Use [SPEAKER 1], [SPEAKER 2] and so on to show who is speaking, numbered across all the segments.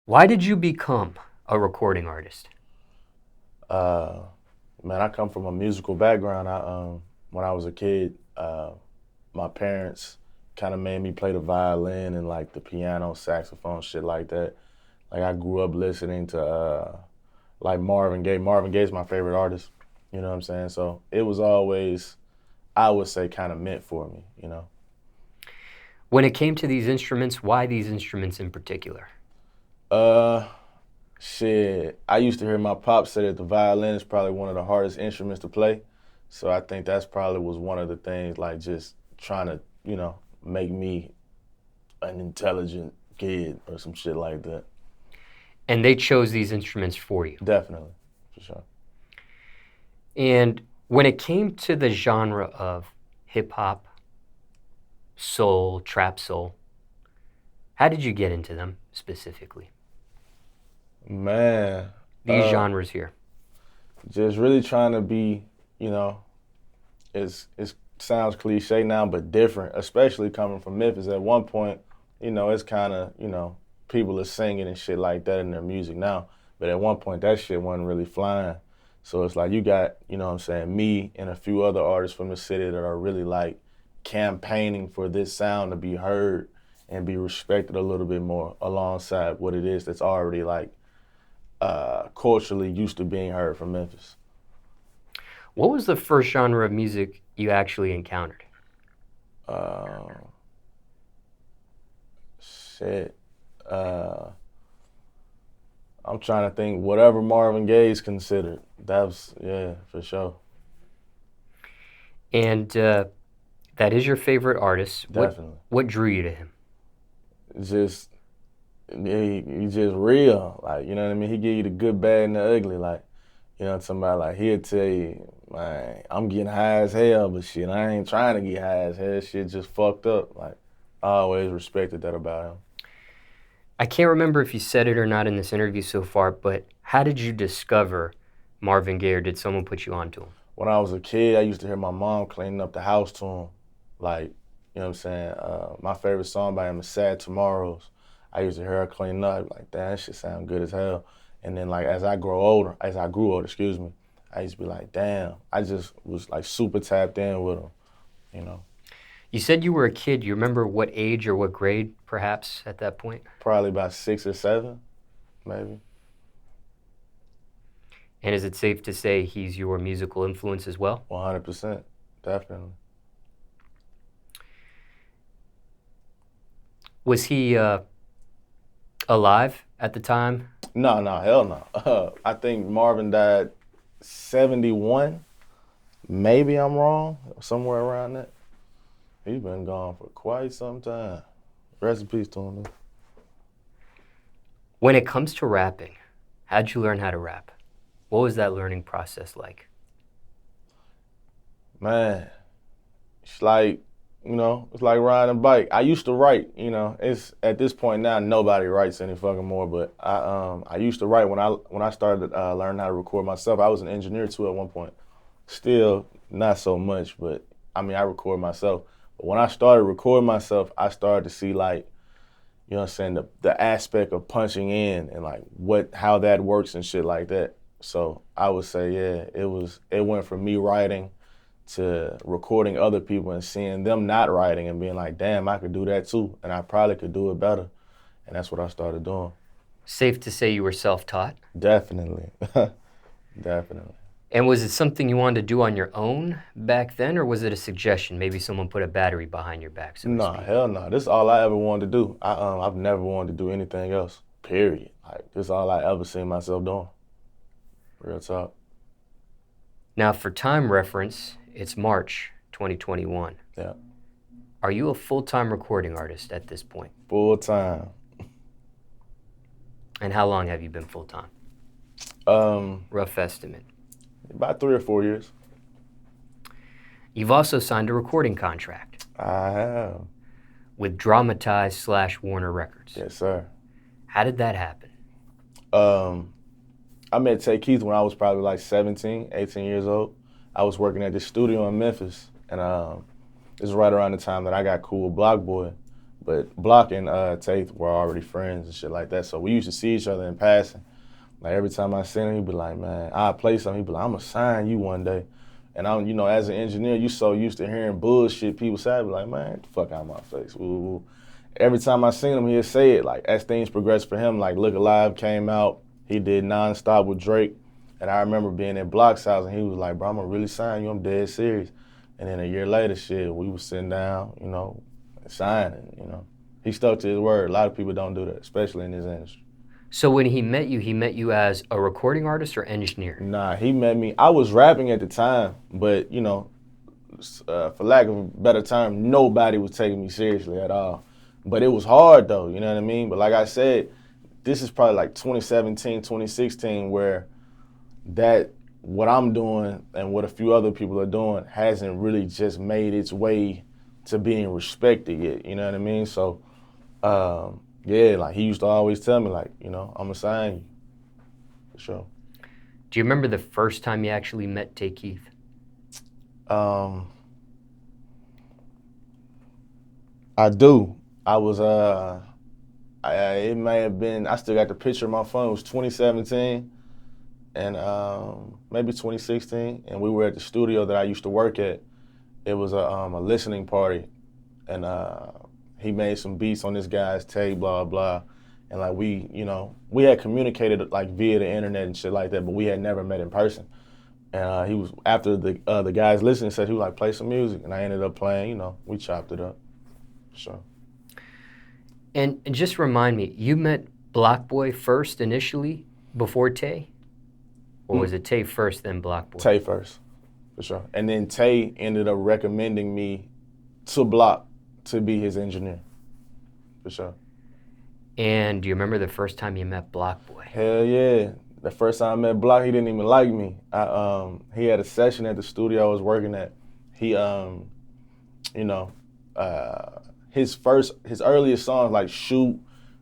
[SPEAKER 1] Why did you become a recording artist?
[SPEAKER 2] Man, I come from a musical background. When I was a kid, my parents kind of made me play the violin and like the piano, saxophone, shit like that. Like I grew up listening to like Marvin Gaye. Marvin Gaye's my favorite artist. You know what I'm saying? So it was always, I would say, kind of meant for me. You know.
[SPEAKER 1] When it came to these instruments, why these instruments in particular?
[SPEAKER 2] Uh, Shit. I used to hear my pop say that the violin is probably one of the hardest instruments to play. So I think that's probably was one of the things, like just trying to, make me an intelligent kid or some shit like that.
[SPEAKER 1] And they chose these instruments for you.
[SPEAKER 2] Definitely, for sure.
[SPEAKER 1] And when it came to the genre of hip hop, soul, trap soul, how did you get into them specifically?
[SPEAKER 2] Man,
[SPEAKER 1] These genres here.
[SPEAKER 2] just really trying to be, you know, it sounds cliche now, but different, especially coming from Memphis. At one point, it's kind of, people are singing and shit like that in their music now. But at one point, that shit wasn't really flying. So it's like you got, what I'm saying, me and a few other artists from the city that are really like campaigning for this sound to be heard and be respected a little bit more alongside what it is that's already like culturally used to being heard from Memphis.
[SPEAKER 1] What was the first genre of music you actually encountered?
[SPEAKER 2] Shit. I'm trying to think. Whatever Marvin Gaye's considered. That was, yeah, for sure.
[SPEAKER 1] And that is your favorite artist.
[SPEAKER 2] Definitely.
[SPEAKER 1] What drew you to him?
[SPEAKER 2] Just, he's just real. Like, you know what I mean? He give you the good, bad, and the ugly. Like, somebody like, he'll tell you, man, I'm getting high as hell, but shit, I ain't trying to get high as hell. Shit just fucked up. Like, I always respected that about him.
[SPEAKER 1] I can't remember if you said it or not in this interview so far, but how did you discover Marvin Gaye, or did someone put you onto him?
[SPEAKER 2] When I was a kid, I used to hear my mom cleaning up the house to him. Like, you know what I'm saying? My favorite song by him is Sad Tomorrows. I used to hear her cleaning up, like, damn, that shit sound good as hell. And then, like, as I grew older, excuse me, I used to be like, damn, I just was, like, super tapped in with him, you know?
[SPEAKER 1] You said you were a kid. You remember what age or what grade, perhaps, at that point?
[SPEAKER 2] Probably about 6 or 7, maybe.
[SPEAKER 1] And is it safe to say he's your musical influence as well?
[SPEAKER 2] 100%, definitely.
[SPEAKER 1] Was he alive at the time?
[SPEAKER 2] No, hell no. I think Marvin died 71. Maybe I'm wrong, somewhere around that. He's been gone for quite some time. Rest in peace to him.
[SPEAKER 1] When it comes to rapping, how'd you learn how to rap? What was that learning process like?
[SPEAKER 2] Man, it's like, it's like riding a bike. I used to write, it's at this point now nobody writes any fucking more, but I used to write when I started learning how to record myself. I was an engineer too at one point. Still not so much, but I record myself. But when I started recording myself, I started to see like, you know what I'm saying, the aspect of punching in and like how that works and shit like that. So I would say, yeah, it went from me writing to recording other people and seeing them not writing and being like, damn, I could do that too. And I probably could do it better. And that's what I started doing.
[SPEAKER 1] Safe to say you were self-taught?
[SPEAKER 2] Definitely. Definitely.
[SPEAKER 1] And was it something you wanted to do on your own back then, or was it a suggestion? Maybe someone put a battery behind your back, so to
[SPEAKER 2] No,
[SPEAKER 1] speak.
[SPEAKER 2] hell no. This is all I ever wanted to do. I've never wanted to do anything else, period. Like, this is all I ever seen myself doing. Real talk.
[SPEAKER 1] Now, for time reference, it's March 2021.
[SPEAKER 2] Yeah.
[SPEAKER 1] Are you a full-time recording artist at this point?
[SPEAKER 2] Full time.
[SPEAKER 1] And how long have you been full-time?
[SPEAKER 2] Rough
[SPEAKER 1] estimate.
[SPEAKER 2] About 3 or 4 years.
[SPEAKER 1] You've also signed a recording contract.
[SPEAKER 2] I have.
[SPEAKER 1] With Dramatized / Warner Records.
[SPEAKER 2] Yes, sir.
[SPEAKER 1] How did that happen?
[SPEAKER 2] I met Tay Keith when I was probably like 17, 18 years old. I was working at this studio in Memphis, and this was right around the time that I got cool with Blocboy. But Block and Tate were already friends and shit like that. So we used to see each other in passing. Like every time I seen him, he'd be like, man, I'll play something. He'd be like, I'm gonna sign you one day. And I'm, you know, as an engineer, you so used to hearing bullshit people say, I'd be like, man, get the fuck out of my face. Woo, woo. Every time I seen him, he'd say it. Like as things progressed for him, like Look Alive came out. He did Nonstop with Drake. And I remember being at Block's house and he was like, bro, I'm gonna really sign you. I'm dead serious. And then a year later, shit, we was sitting down, you know, signing, you know. He stuck to his word. A lot of people don't do that, especially in this industry.
[SPEAKER 1] So when he met you as a recording artist or engineer?
[SPEAKER 2] Nah, he met me. I was rapping at the time, but, you know, for lack of a better term, nobody was taking me seriously at all. But it was hard, though, you know what I mean? But like I said, this is probably like 2017, 2016, where that what I'm doing and what a few other people are doing hasn't really just made its way to being respected yet, you know what I mean? So, yeah, like he used to always tell me, like, you know, I'm gonna sign you, for sure.
[SPEAKER 1] Do you remember the first time you actually met Tay Keith?
[SPEAKER 2] I do. I was, it may have been, I still got the picture on my phone, it was 2017 and maybe 2016, and we were at the studio that I used to work at. It was a listening party, and he made some beats on this guy's tape, blah, blah. And like we, you know, we had communicated like via the internet and shit like that, but we had never met in person. And he was, after the guys listening, said he was like, play some music. And I ended up playing, you know, we chopped it up, so.
[SPEAKER 1] And just remind me, you met Blocboy first initially before Tay? Or was it Tay first, then Blocboy?
[SPEAKER 2] Tay first, for sure. And then Tay ended up recommending me to Block to be his engineer, for sure.
[SPEAKER 1] And do you remember the first time you met Blocboy?
[SPEAKER 2] Hell yeah. The first time I met Block, he didn't even like me. He had a session at the studio I was working at. He, you know, his earliest songs like Shoot,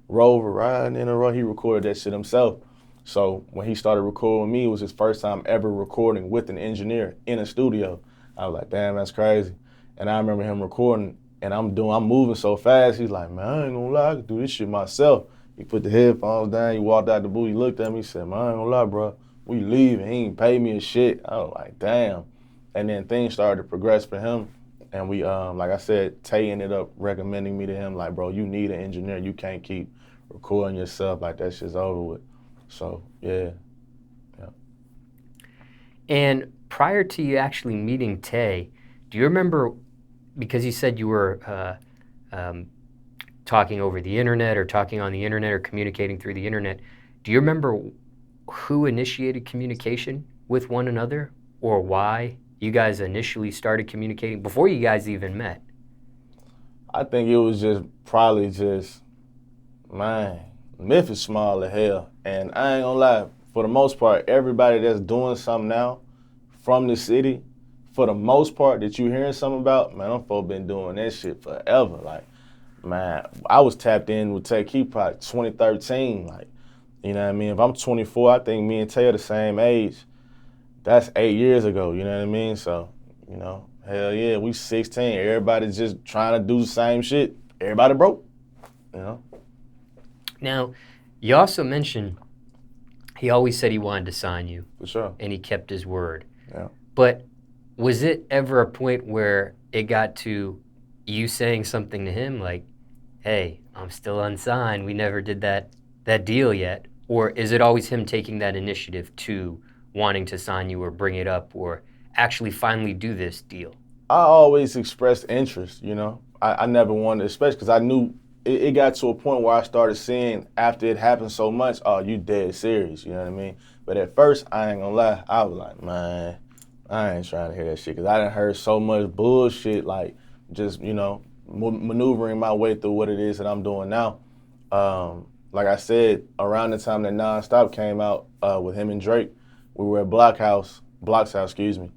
[SPEAKER 2] Rover, Riding in a Row, he recorded that shit himself. So when he started recording with me, it was his first time ever recording with an engineer in a studio. I was like, damn, that's crazy. And I remember him recording, and I'm moving so fast. He's like, man, I ain't gonna lie, I can do this shit myself. He put the headphones down, he walked out the booth, he looked at me, he said, man, I ain't gonna lie, bro, we leaving. He ain't paid me a shit. I was like, damn. And then things started to progress for him. And we, like I said, Tay ended up recommending me to him, like, bro, you need an engineer. You can't keep recording yourself, like that shit's over with. So, yeah.
[SPEAKER 1] And prior to you actually meeting Tay, do you remember, because you said you were talking over the internet or talking on the internet or communicating through the internet, do you remember who initiated communication with one another or why you guys initially started communicating before you guys even met?
[SPEAKER 2] I think it was probably just, man, Memphis small as hell. And I ain't gonna lie, for the most part, everybody that's doing something now from the city, for the most part that you hearing something about, man, them folk been doing that shit forever. Like, man, I was tapped in with Tay Keith probably 2013. Like, you know what I mean? If I'm 24, I think me and Tay are the same age. That's 8 years ago, you know what I mean? So, you know, hell yeah, we 16. Everybody's just trying to do the same shit. Everybody broke, you know?
[SPEAKER 1] Now, you also mentioned he always said he wanted to sign you.
[SPEAKER 2] For sure.
[SPEAKER 1] And he kept his word.
[SPEAKER 2] Yeah.
[SPEAKER 1] But was it ever a point where it got to you saying something to him like, hey, I'm still unsigned, we never did that deal yet? Or is it always him taking that initiative to wanting to sign you or bring it up or actually finally do this deal?
[SPEAKER 2] I always expressed interest, you know? I never wanted, especially because I knew it got to a point where I started seeing after it happened so much, oh, you dead serious, you know what I mean? But at first, I ain't gonna lie, I was like, man, I ain't trying to hear that shit because I done heard so much bullshit, like just, you know, maneuvering my way through what it is that I'm doing now. Like I said, around the time that Nonstop came out with him and Drake, we were at Block's house, excuse me,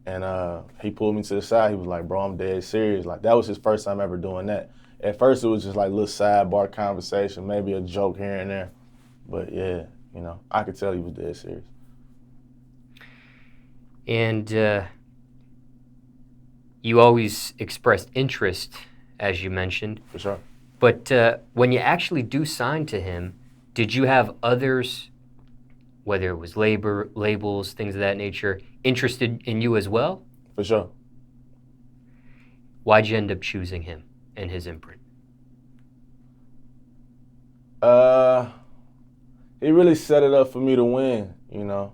[SPEAKER 2] and he pulled me to the side. He was like, bro, I'm dead serious. Like, that was his first time ever doing that. At first, it was just like a little sidebar conversation, maybe a joke here and there. But yeah, you know, I could tell he was dead serious.
[SPEAKER 1] And you always expressed interest, as you mentioned.
[SPEAKER 2] For sure.
[SPEAKER 1] But when you actually do sign to him, did you have others, whether it was labels, things of that nature, interested in you as well?
[SPEAKER 2] For sure.
[SPEAKER 1] Why'd you end up choosing him and his imprint?
[SPEAKER 2] He really set it up for me to win, you know.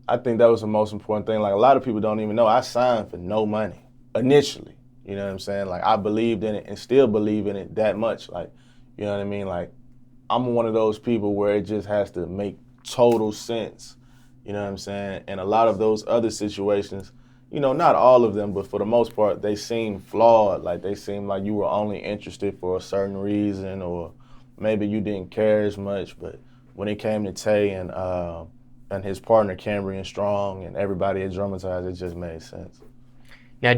[SPEAKER 2] I think that was the most important thing. Like, a lot of people don't even know I signed for no money initially. You know what I'm saying? Like, I believed in it and still believe in it that much. Like, you know what I mean? Like, I'm one of those people where it just has to make total sense. You know what I'm saying? And a lot of those other situations, you know, not all of them, but for the most part, they seem flawed. Like, they seem like you were only interested for a certain reason, or maybe you didn't care as much. But when it came to Tay and his partner Cambrian Strong and everybody at Dramatized, it just made sense.
[SPEAKER 1] Now,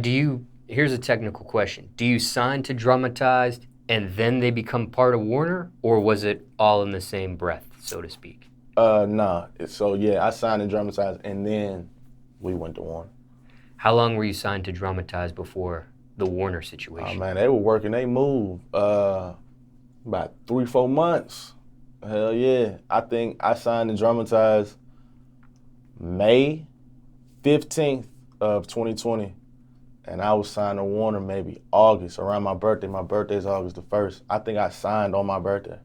[SPEAKER 1] here's a technical question. Do you sign to Dramatized and then they become part of Warner, or was it all in the same breath, so to speak?
[SPEAKER 2] Nah. So, yeah, I signed to Dramatized and then we went to Warner.
[SPEAKER 1] How long were you signed to Dramatized before the Warner situation?
[SPEAKER 2] Oh, man, they were working they move about 3-4 months. Hell yeah. I think I signed to Dramatized May 15th of 2020. And I was signed to Warner maybe August, around my birthday. My birthday's August the 1st. I think I signed on my birthday.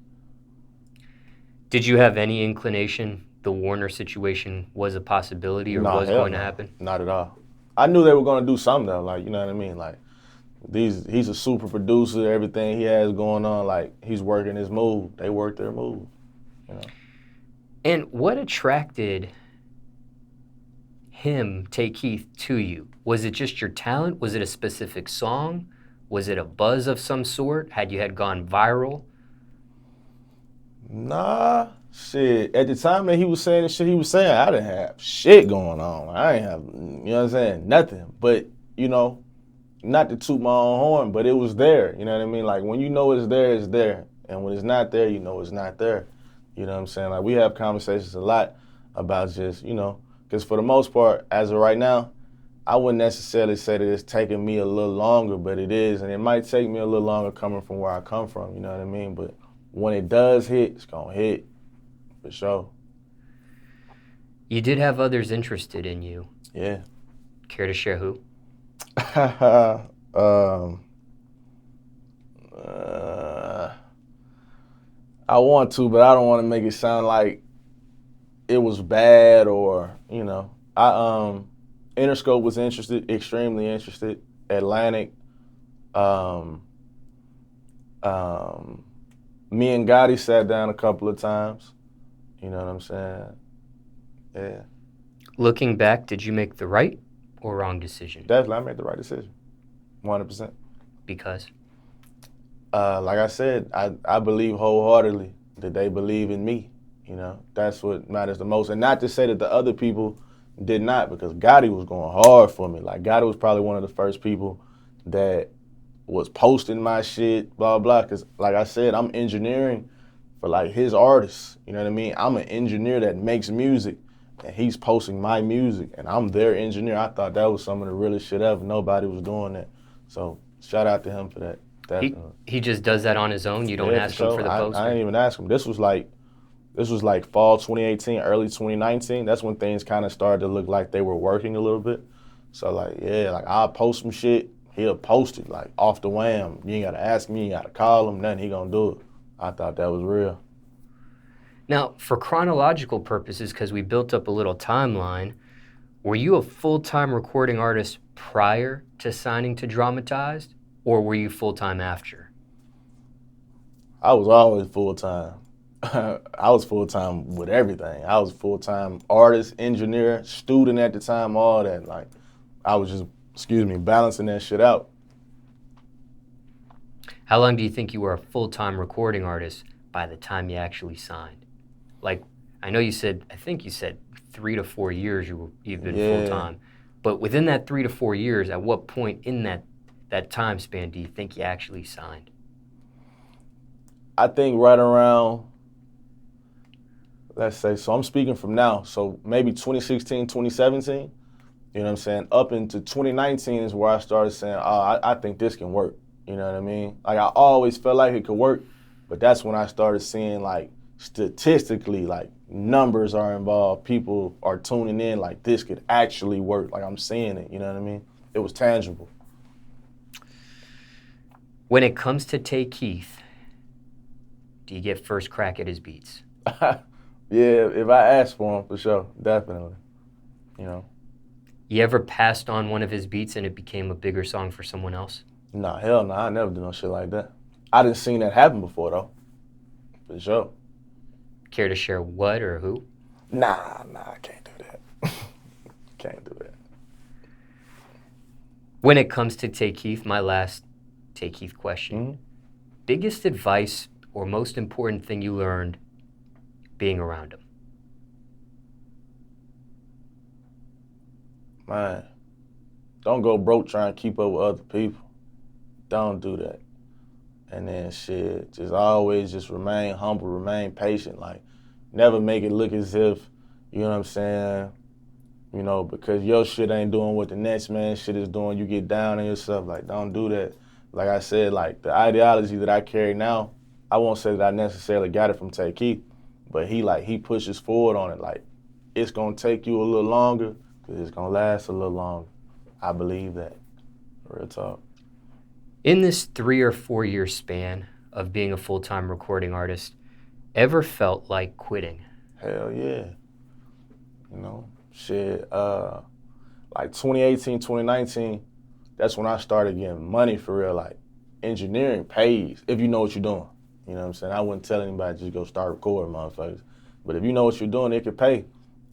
[SPEAKER 1] Did you have any inclination the Warner situation was a possibility or was going to happen?
[SPEAKER 2] Not at all. I knew they were going to do something though, like, you know what I mean? Like, he's a super producer, everything he has going on, like, he's working his move. They work their move, you know?
[SPEAKER 1] And what attracted him, Tay Keith, to you? Was it just your talent? Was it a specific song? Was it a buzz of some sort? Had gone viral?
[SPEAKER 2] Nah, shit. At the time that he was saying the shit he was saying, I didn't have shit going on. I ain't have, you know what I'm saying, nothing. But, you know, not to toot my own horn, but it was there. You know what I mean? Like, when you know it's there, it's there. And when it's not there, you know it's not there. You know what I'm saying? Like, we have conversations a lot about just, you know, because for the most part, as of right now, I wouldn't necessarily say that it's taking me a little longer, but it is. And it might take me a little longer coming from where I come from, you know what I mean? But when it does hit, it's going to hit, for sure.
[SPEAKER 1] You did have others interested in you.
[SPEAKER 2] Yeah.
[SPEAKER 1] Care to share who?
[SPEAKER 2] I want to, but I don't want to make it sound like it was bad or, you know. Interscope was interested, extremely interested. Atlantic. Me and Gotti sat down a couple of times. You know what I'm saying? Yeah.
[SPEAKER 1] Looking back, did you make the right or wrong decision?
[SPEAKER 2] Definitely, I made the right decision. 100%.
[SPEAKER 1] Because?
[SPEAKER 2] Like I said, I believe wholeheartedly that they believe in me. You know, that's what matters the most. And not to say that the other people did not, because Gotti was going hard for me. Like, Gotti was probably one of the first people that was posting my shit, blah, blah. Because, like I said, I'm engineering for, like, his artists. You know what I mean? I'm an engineer that makes music, and he's posting my music, and I'm their engineer. I thought that was some of the realest shit ever. Nobody was doing that. So, shout out to him for that. Definitely.
[SPEAKER 1] He just does that on his own? You don't ask him for the poster?
[SPEAKER 2] I didn't even ask him. This was like fall 2018, early 2019. That's when things kind of started to look like they were working a little bit. So, like, yeah, like, I'll post some shit. He'll post it, like, off the wham. You ain't got to ask me. You got to call him. Nothing. He going to do it. I thought that was real.
[SPEAKER 1] Now, for chronological purposes, because we built up a little timeline, were you a full-time recording artist prior to signing to Dramatized, or were you full-time after?
[SPEAKER 2] I was always full-time. I was full-time with everything. I was full-time artist, engineer, student at the time, all that. Like, I was just, balancing that shit out.
[SPEAKER 1] How long do you think you were a full-time recording artist by the time you actually signed? Like, I think you said 3 to 4 years you've been full-time. But within that 3 to 4 years, at what point in that time span do you think you actually signed?
[SPEAKER 2] I think right around, let's say, so I'm speaking from now, so maybe 2016, 2017, you know what I'm saying? Up into 2019 is where I started saying, oh, I think this can work. You know what I mean? Like, I always felt like it could work, but that's when I started seeing, like, statistically, like, numbers are involved. People are tuning in, like, this could actually work. Like, I'm seeing it, you know what I mean? It was tangible.
[SPEAKER 1] When it comes to Tay Keith, do you get first crack at his beats?
[SPEAKER 2] Yeah, if I ask for him, for sure, definitely, you know?
[SPEAKER 1] You ever passed on one of his beats and it became a bigger song for someone else?
[SPEAKER 2] Nah, hell no, I never do no shit like that. I didn't seen that happen before, though, for sure.
[SPEAKER 1] Care to share what or who?
[SPEAKER 2] Nah, I can't do that. Can't do that.
[SPEAKER 1] When it comes to Tay Keith, my last Tay Keith question. Biggest advice or most important thing you learned being around him?
[SPEAKER 2] Man, don't go broke trying to keep up with other people. Don't do that. And then shit, just always just remain humble, remain patient. Like, never make it look as if, you know what I'm saying, you know, because your shit ain't doing what the next man's shit is doing, you get down on yourself. Like, don't do that. Like I said, like, the ideology that I carry now, I won't say that I necessarily got it from Tay Keith, but he pushes forward on it. Like, it's gonna take you a little longer, because it's gonna last a little longer. I believe that. Real talk.
[SPEAKER 1] In this 3 or 4 year span of being a full-time recording artist, ever felt like quitting?
[SPEAKER 2] Hell yeah. You know, shit, like 2018, 2019, that's when I started getting money for real. Like, engineering pays if you know what you're doing. You know what I'm saying? I wouldn't tell anybody just go start recording, motherfuckers. But if you know what you're doing, it could pay.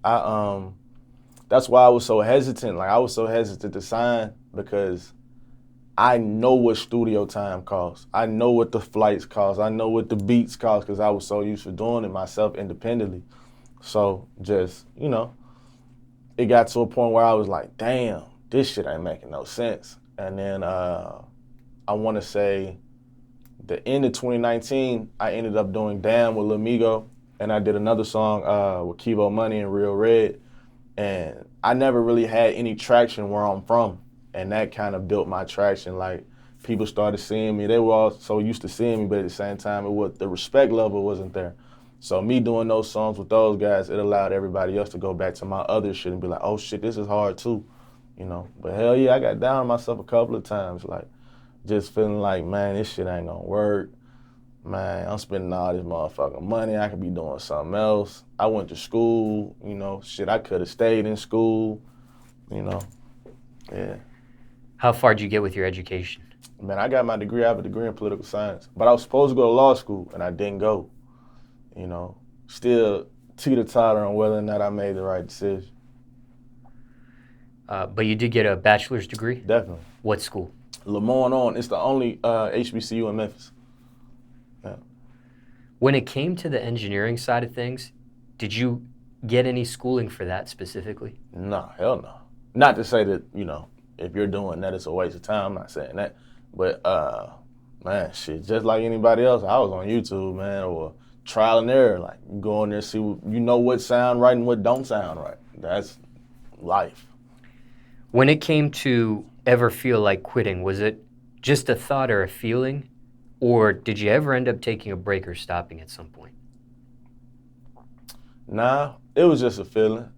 [SPEAKER 2] That's why I was so hesitant. Like, I was so hesitant to sign, because I know what studio time costs. I know what the flights cost. I know what the beats cost, because I was so used to doing it myself independently. So just, you know, it got to a point where I was like, damn, this shit ain't making no sense. And then I want to say the end of 2019, I ended up doing Damn with Lamigo, and I did another song with Kivo Money and Real Red. And I never really had any traction where I'm from. And that kind of built my traction. Like, people started seeing me. They were all so used to seeing me, but at the same time, the respect level wasn't there. So me doing those songs with those guys, it allowed everybody else to go back to my other shit and be like, oh shit, this is hard too, you know? But hell yeah, I got down on myself a couple of times, like, just feeling like, man, this shit ain't gonna work. Man, I'm spending all this motherfucking money. I could be doing something else. I went to school, you know, shit, I could have stayed in school, you know, yeah.
[SPEAKER 1] How far did you get with your education?
[SPEAKER 2] Man, I got my degree. I have a degree in political science, but I was supposed to go to law school, and I didn't go. You know, still teeter-totter on whether or not I made the right decision.
[SPEAKER 1] But you did get a bachelor's degree?
[SPEAKER 2] Definitely.
[SPEAKER 1] What school?
[SPEAKER 2] LeMoyne-Owen. It's the only HBCU in Memphis. Yeah.
[SPEAKER 1] When it came to the engineering side of things, did you get any schooling for that specifically?
[SPEAKER 2] No, hell no. Not to say that, you know, if you're doing that, it's a waste of time. I'm not saying that. But, man, shit, just like anybody else, I was on YouTube, man, or trial and error. Like, you go in there, see, you know what sound right and what don't sound right. That's life.
[SPEAKER 1] When it came to ever feel like quitting, was it just a thought or a feeling? Or did you ever end up taking a break or stopping at some point?
[SPEAKER 2] Nah, it was just a feeling.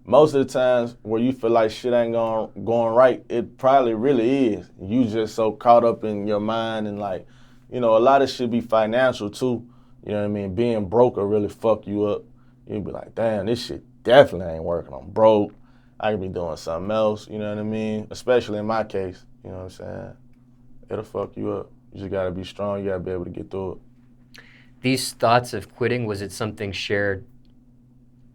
[SPEAKER 2] Most of the times where you feel like shit ain't going right, it probably really is. You just so caught up in your mind, and like, you know, a lot of shit be financial too. You know what I mean? Being broke will really fuck you up. You'll be like, damn, this shit definitely ain't working. I'm broke. I could be doing something else, you know what I mean? Especially in my case, you know what I'm saying? It'll fuck you up. You just gotta be strong, you gotta be able to get through it.
[SPEAKER 1] These thoughts of quitting, was it something shared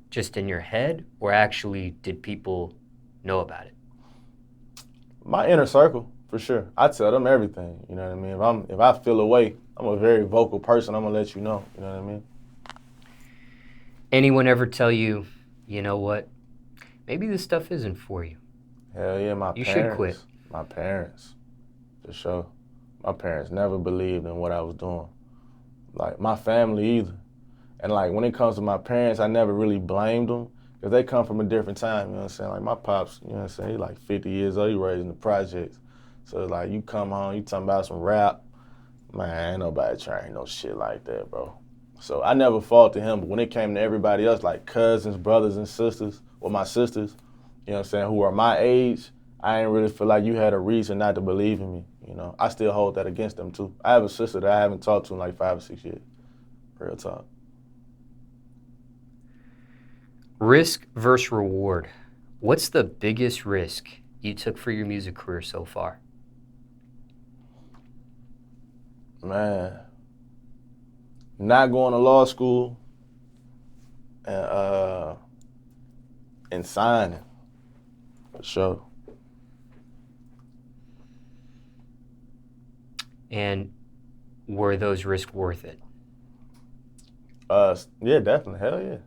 [SPEAKER 1] just in your head, or actually did people know about it?
[SPEAKER 2] My inner circle, for sure. I tell them everything, you know what I mean? If I feel away, I'm a very vocal person, I'm gonna let you know what I mean?
[SPEAKER 1] Anyone ever tell you, you know what, maybe this stuff isn't for you?
[SPEAKER 2] Hell yeah,
[SPEAKER 1] You should quit.
[SPEAKER 2] My parents, for sure. My parents never believed in what I was doing. Like, my family either. And like, when it comes to my parents, I never really blamed them, because they come from a different time, you know what I'm saying? Like, my pops, you know what I'm saying, he's like 50 years old, he raised in the projects. So like you come home, you talking about some rap, man, ain't nobody trying no shit like that, bro. So I never faulted him, but when it came to everybody else, like cousins, brothers and sisters, or my sisters, you know what I'm saying, who are my age, I ain't really feel like you had a reason not to believe in me, you know. I still hold that against them too. I have a sister that I haven't talked to in like 5 or 6 years. Real talk.
[SPEAKER 1] Risk versus reward. What's the biggest risk you took for your music career so far?
[SPEAKER 2] Man, not going to law school and signing, for sure.
[SPEAKER 1] And were those risks worth it?
[SPEAKER 2] Yeah, definitely, hell yeah.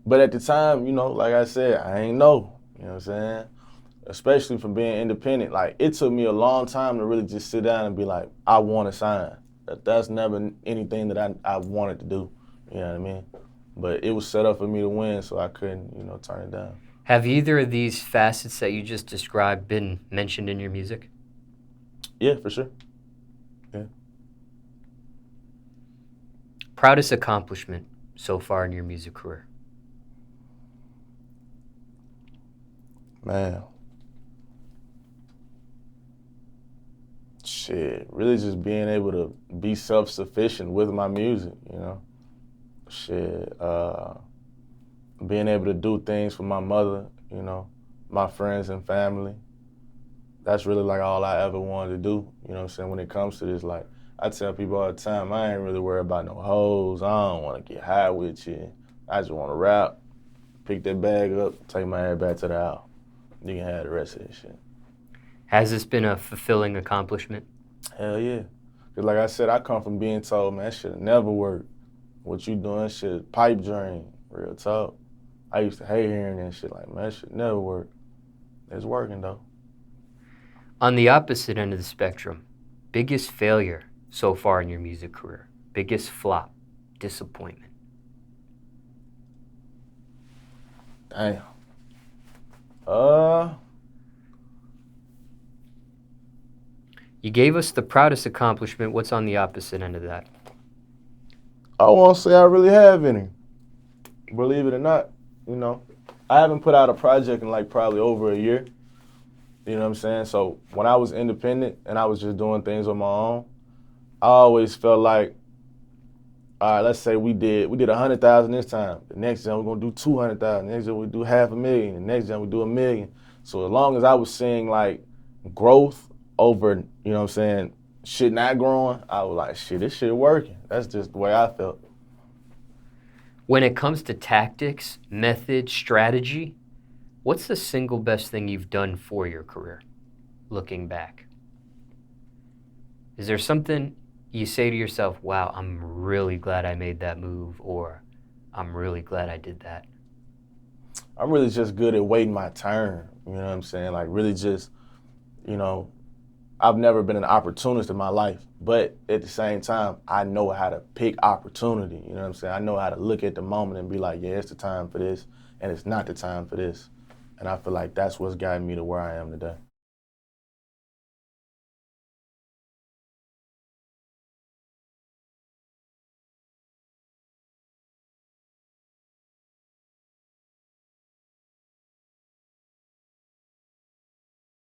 [SPEAKER 2] But at the time, you know, like I said, I ain't know, you know what I'm saying? Especially from being independent. Like, it took me a long time to really just sit down and be like, I want to sign. That's never anything that I wanted to do, you know what I mean? But it was set up for me to win, so I couldn't, you know, turn it down.
[SPEAKER 1] Have either of these facets that you just described been mentioned in your music?
[SPEAKER 2] Yeah, for sure. Yeah.
[SPEAKER 1] Proudest accomplishment so far in your music career?
[SPEAKER 2] Man. Shit, really just being able to be self-sufficient with my music, you know? Shit, being able to do things for my mother, you know, my friends and family. That's really like all I ever wanted to do, you know what I'm saying, when it comes to this. Like, I tell people all the time, I ain't really worried about no hoes. I don't want to get high with you. I just want to rap, pick that bag up, take my head back to the house. You can have the rest of this shit.
[SPEAKER 1] Has this been a fulfilling accomplishment?
[SPEAKER 2] Hell yeah. Because like I said, I come from being told, man, that shit never work. What you doing, shit, pipe dream, real talk. I used to hate hearing that shit, like, man, that shit never work. It's working, though.
[SPEAKER 1] On the opposite end of the spectrum, biggest failure so far in your music career? Biggest flop, disappointment?
[SPEAKER 2] Damn.
[SPEAKER 1] You gave us the proudest accomplishment. What's on the opposite end of that?
[SPEAKER 2] I won't say I really have any. Believe it or not, you know. I haven't put out a project in like probably over a year. You know what I'm saying? So when I was independent and I was just doing things on my own, I always felt like, all right, let's say we did 100,000 this time. The next time we're gonna do 200,000. Next time we do 500,000. The next time we do 1,000,000. So as long as I was seeing like growth over, you know what I'm saying, shit not growing, I was like, shit, this shit working. That's just the way I felt.
[SPEAKER 1] When it comes to tactics, method, strategy, what's the single best thing you've done for your career, looking back? Is there something you say to yourself, wow, I'm really glad I made that move, or I'm really glad I did that?
[SPEAKER 2] I'm really just good at waiting my turn. You know what I'm saying? Like really just, you know, I've never been an opportunist in my life, but at the same time, I know how to pick opportunity. You know what I'm saying? I know how to look at the moment and be like, yeah, it's the time for this, and it's not the time for this. And I feel like that's what's gotten me to where I am today.